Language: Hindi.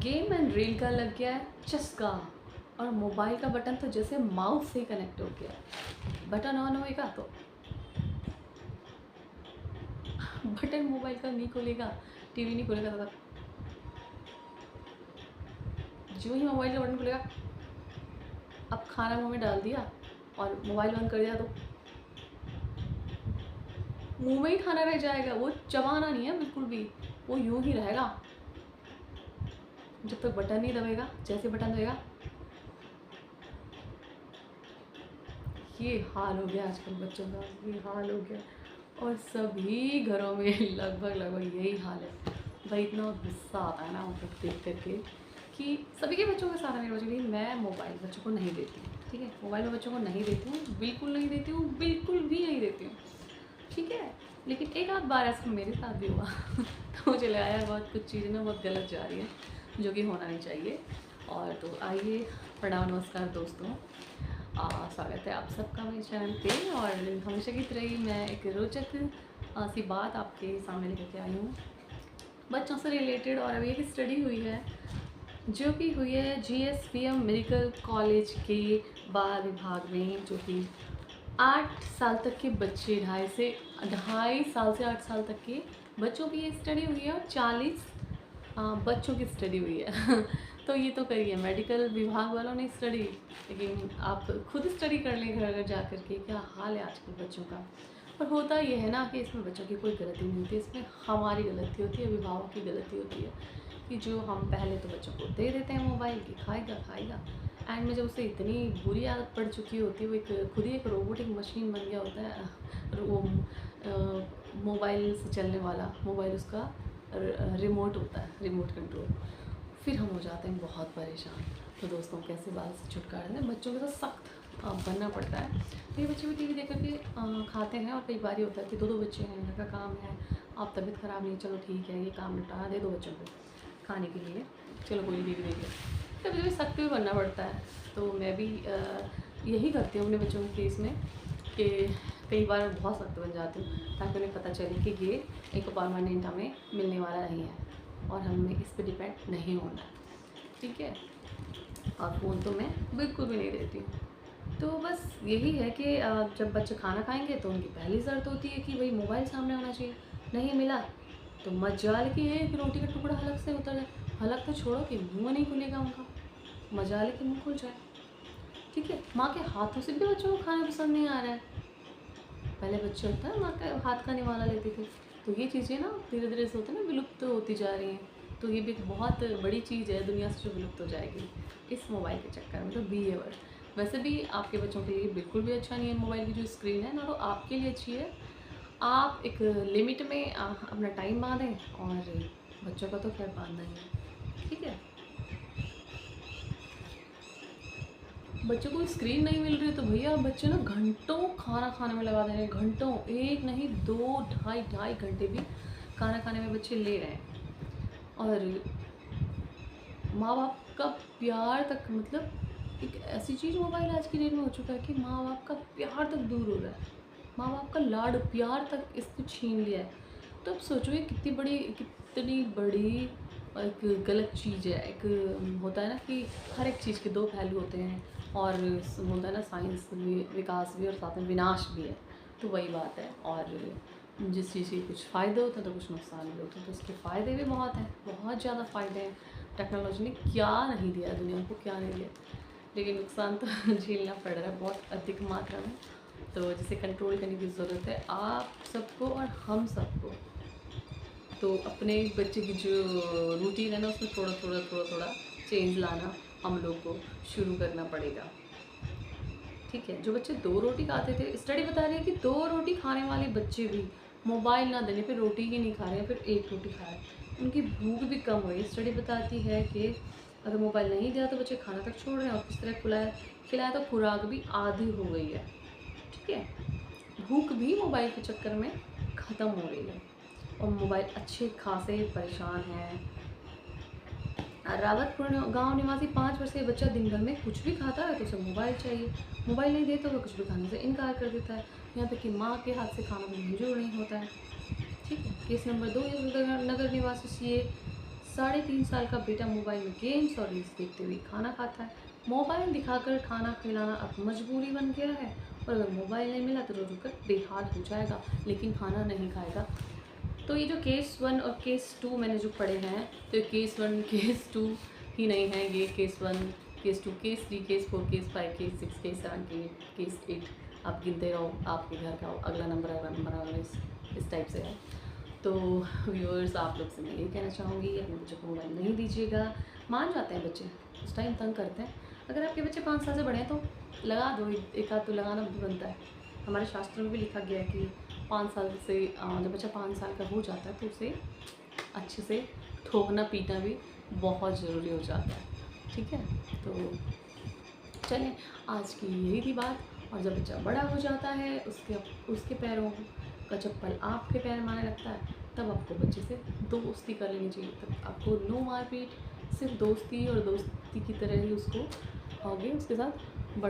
गेम एंड रील का लग गया है चस्का। और मोबाइल का बटन तो जैसे माउस से कनेक्ट हो गया है। बटन ऑन होएगा तो बटन मोबाइल का नहीं खुलेगा, टीवी नहीं खुलेगा तब तक। जो ही मोबाइल का बटन खुलेगा, अब खाना मुंह में डाल दिया और मोबाइल बंद कर दिया तो मुंह में ही खाना रह जाएगा, वो चबाना नहीं है बिल्कुल भी, वो यूं ही रहेगा जब तक बटन नहीं दबेगा। जैसे बटन दबेगा, ये हाल हो गया आजकल बच्चों का, ये हाल हो गया। और सभी घरों में लगभग यही हाल है भाई। इतना गुस्सा आता है ना मतलब देख करके कि सभी के बच्चों के साथ मेरे बच्चों की, मैं मोबाइल बच्चों को नहीं देती हूँ, ठीक है। मोबाइल में बच्चों को नहीं देती हूँ, बिल्कुल नहीं देती हूँ, बिल्कुल भी नहीं देती हूँ, ठीक है। लेकिन एक आध बार ऐसा मेरे साथ भी हुआ तो मुझे लगाया बहुत कुछ चीज़ें ना बहुत गलत जा रही है, जो कि होना नहीं चाहिए। और तो आइए, प्रणाम नमस्कार दोस्तों, स्वागत है आप सबका मेरे चैनल पे। और हमेशा की तरह ही मैं एक रोचक सी बात आपके सामने लेकर के आई हूँ बच्चों से रिलेटेड। और अभी एक स्टडी हुई है जो कि हुई है GSVM मेडिकल कॉलेज के बाल विभाग में, जो कि 8 साल तक के बच्चे, ढाई साल से 8 साल तक के बच्चों की ये स्टडी हुई है और 40 बच्चों की स्टडी हुई है तो ये तो करिए मेडिकल विभाग वालों ने स्टडी, लेकिन आप खुद स्टडी कर लें घर जा कर के, क्या हाल है आजकल बच्चों का। और होता ये है ना कि इसमें बच्चों की कोई गलती नहीं होती, इसमें हमारी गलती होती है, अभिभावक की गलती होती है कि जो हम पहले तो बच्चों को दे देते हैं मोबाइल की, खाएगा एंड में जब उसे इतनी बुरी आदत पड़ चुकी होती है, वो एक खुद ही एक रोबोटिक मशीन बन गया होता है, वो मोबाइल से चलने वाला, मोबाइल उसका रिमोट होता है, रिमोट कंट्रोल। फिर हम हो जाते हैं बहुत परेशान। तो दोस्तों कैसे बात से छुटकारा दें, बच्चों के साथ सख्त बनना पड़ता है। मेरे बच्चे भी टीवी देख करके खाते हैं, और कई बार ये होता है कि दो बच्चे हैं, घर का काम है, आप तबीयत ख़राब नहीं, चलो ठीक है ये काम निपटा दे दो बच्चों को खाने के लिए, चलो कोई टीवी देख ले। कभी कभी सख्त भी बनना पड़ता है। तो मैं भी यही करती हूँ अपने बच्चों के केस में कि कई बार बहुत सख्त बन जाती हूँ, ताकि उन्हें पता चले कि ये एक परमानेंट हमें मिलने वाला नहीं है और हमें इस पर डिपेंड नहीं होना है, ठीक है। और फ़ोन तो मैं बिल्कुल भी नहीं देती हूँ। तो बस यही है कि जब बच्चे खाना खाएंगे तो उनकी पहली शर्त होती है कि भाई मोबाइल सामने होना चाहिए, नहीं मिला तो मजाल की है कि रोटी का टुकड़ा हलक से उतर जाए, हलक तो छोड़ो कि मुँह नहीं खुलेगा उनका, मजाल कि मुँह खुल जाए, ठीक है। माँ के हाथों से भी बच्चों को खाना पसंद नहीं आ रहा है। पहले बच्चे होता है माँ का हाथ का निवाला लेते थे, तो ये चीज़ें ना धीरे धीरे से होता है ना विलुप्त होती जा रही हैं। तो ये भी एक बहुत बड़ी चीज़ है दुनिया से जो विलुप्त हो जाएगी इस मोबाइल के चक्कर में। तो बी ए वर्ड वैसे भी आपके बच्चों के लिए बिल्कुल भी अच्छा नहीं है मोबाइल की जो स्क्रीन है ना, तो आपके लिए अच्छी है। आप एक लिमिट में अपना टाइम बांधें, और बच्चों का तो खैर बांधना ही है, ठीक है। बच्चों को स्क्रीन नहीं मिल रही तो भैया बच्चे ना घंटों खाना खाने में लगा दे रहे हैं, घंटों, एक नहीं दो ढाई ढाई घंटे भी खाना खाने में बच्चे ले रहे हैं। और माँ बाप का प्यार तक, मतलब एक ऐसी चीज़ मोबाइल आज की डेट में हो चुका है कि माँ बाप का प्यार तक दूर हो रहा है, माँ बाप का लाड प्यार तक इसको छीन लिया है। तो अब सोचो ये कितनी बड़ी एक गलत चीज़ है। एक होता है ना कि हर एक चीज़ के दो पहलू होते हैं, और होता है ना साइंस विकास भी और साथ में विनाश भी है। तो वही बात है। और जिस चीज़ के कुछ फ़ायदे होते हैं तो कुछ नुकसान भी होते हैं, तो इसके फ़ायदे भी बहुत हैं, बहुत ज़्यादा फ़ायदे हैं। टेक्नोलॉजी ने क्या नहीं दिया दुनिया को, क्या नहीं दिया, लेकिन नुकसान तो झेलना पड़ रहा है बहुत अधिक मात्रा में। तो जिसे कंट्रोल करने की ज़रूरत है आप सबको और हम सबको। तो अपने बच्चे की जो रूटीन है ना उसमें थोड़ा चेंज लाना हम लोग को शुरू करना पड़ेगा, ठीक है। जो बच्चे 2 रोटी खाते थे, स्टडी बता रही है कि 2 रोटी खाने वाले बच्चे भी मोबाइल ना देने पे रोटी ही नहीं खा रहे हैं, फिर 1 रोटी खा रहे हैं, उनकी भूख भी कम हो रही है। स्टडी बताती है कि अगर मोबाइल नहीं दिया तो बच्चे खाना तक छोड़ रहे हैं, और किस तरह खिलाया तो खुराक भी आधी हो गई है, ठीक है। भूख भी मोबाइल के चक्कर में ख़त्म हो रही है, और मोबाइल अच्छे खासे परेशान हैं। रावतपुर गांव निवासी 5 वर्षीय बच्चा दिन भर में कुछ भी खाता है तो उसे मोबाइल चाहिए, मोबाइल नहीं दे तो वह कुछ भी खाने से इनकार कर देता है, यहाँ तक कि माँ के हाथ से खाना भी मंजूर नहीं होता है, ठीक है। केस नंबर 2, नगर निवासी 3.5 साल का बेटा मोबाइल में गेम्स और रील्स देखते हुए खाना खाता है। मोबाइल दिखाकर खाना खिलाना अब मजबूरी बन गया है, और अगर मोबाइल नहीं मिला तो रो रो कर बेहाल हो जाएगा, लेकिन खाना नहीं खाएगा। तो ये जो केस 1 और केस 2 मैंने जो पढ़े हैं, तो केस 1 केस 2 ही नहीं है, ये case 1 case 2 case 3 case 4 case 5 case 6 case 7 case 8, आप गिनते रहो, आपके घर का अगला नंबर अगला नंबर अगला इस टाइप से है। तो व्यूअर्स, आप लोग से मैं ये कहना चाहूँगी, अपने बच्चों को मोबाइल नहीं दीजिएगा। मान जाते हैं बच्चे, उस टाइम तंग करते हैं। अगर आपके बच्चे 5 साल से बड़े हैं तो लगा दो, एक आध तो लगाना भी बनता है। हमारे शास्त्रों में भी लिखा गया है कि 5 साल से जब बच्चा 5 साल का हो जाता है तो उसे अच्छे से ठोकना पीटना भी बहुत ज़रूरी हो जाता है। ठीक है, तो चलें, आज की यही थी बात। और जब बच्चा बड़ा हो जाता है, उसके पैरों का चप्पल आपके पैर में आने लगता है, तब आपको बच्चे से दोस्ती कर लेनी चाहिए। तब आपको नो मारपीट, सिर्फ दोस्ती, और दोस्ती की तरह ही उसको आगे उसके साथ